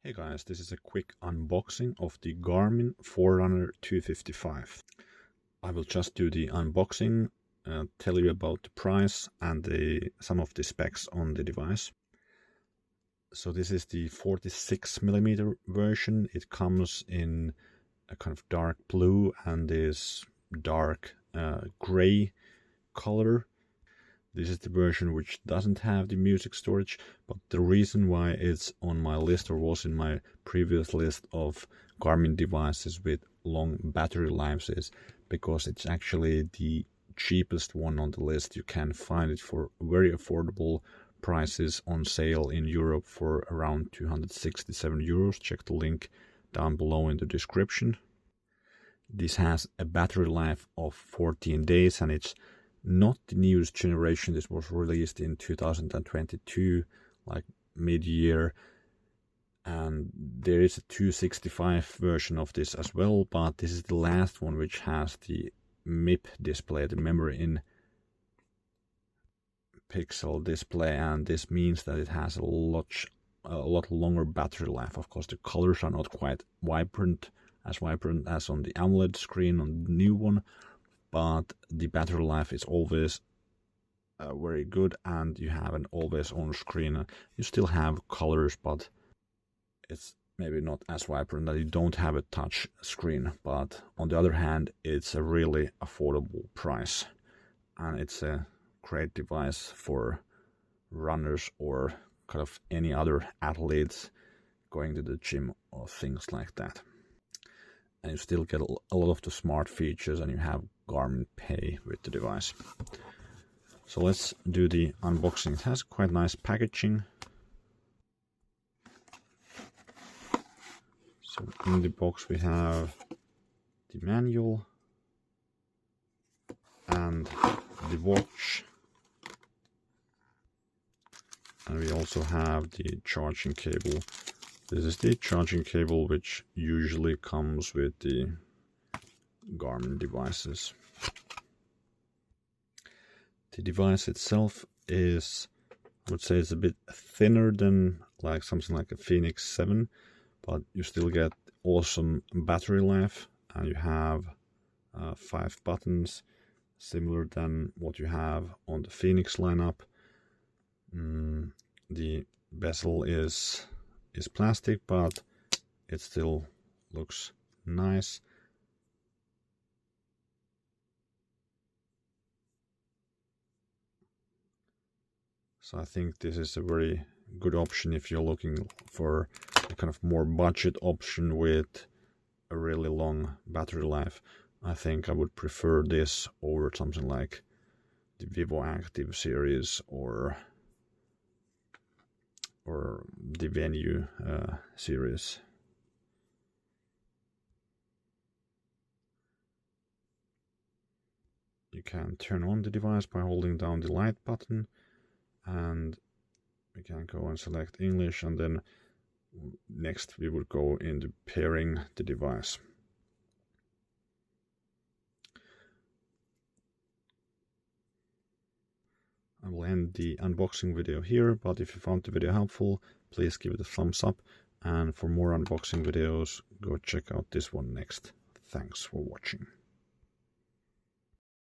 Hey guys, this is a quick unboxing of the Garmin Forerunner 255. I will just do the unboxing, tell you about the price and some of the specs on the device. So this is the 46mm version. It comes in a kind of dark blue and this dark gray color. This is the version which doesn't have the music storage, but the reason why it's on my list, or was in my previous list of Garmin devices with long battery lives, is because it's actually the cheapest one on the list. You can find it for very affordable prices on sale in Europe for around 267 euros. Check the link down below in the description. This has a battery life of 14 days and it's not the newest generation. This was released in 2022, like mid-year, and there is a 265 version of this as well, but this is the last one which has the MIP display, the memory in pixel display, and this means that it has a lot longer battery life. Of course, the colors are not quite vibrant as on the AMOLED screen on the new one, but the battery life is always very good, and you have an always on screen. You still have colors, but it's maybe not as vibrant that you don't have a touch screen. But on the other hand, it's a really affordable price, and it's a great device for runners or kind of any other athletes going to the gym or things like that. And you still get a lot of the smart features, and you have Garmin Pay with the device. So let's do the unboxing. It has quite nice packaging. So in the box we have the manual and the watch, and we also have the charging cable. This is the charging cable which usually comes with the Garmin devices. The device itself is, I would say, it's a bit thinner than like something like a Phoenix 7, but you still get awesome battery life, and you have 5 buttons, similar than what you have on the Phoenix lineup. The bezel is plastic, but it still looks nice. So I think this is a very good option if you're looking for a kind of more budget option with a really long battery life. I think I would prefer this over something like the Vivo Active series or the Venue series. You can turn on the device by holding down the light button, and we can go and select English, and then next we would go into pairing the device. I will end the unboxing video here, but if you found the video helpful, please give it a thumbs up, and for more unboxing videos, go check out this one next. Thanks for watching.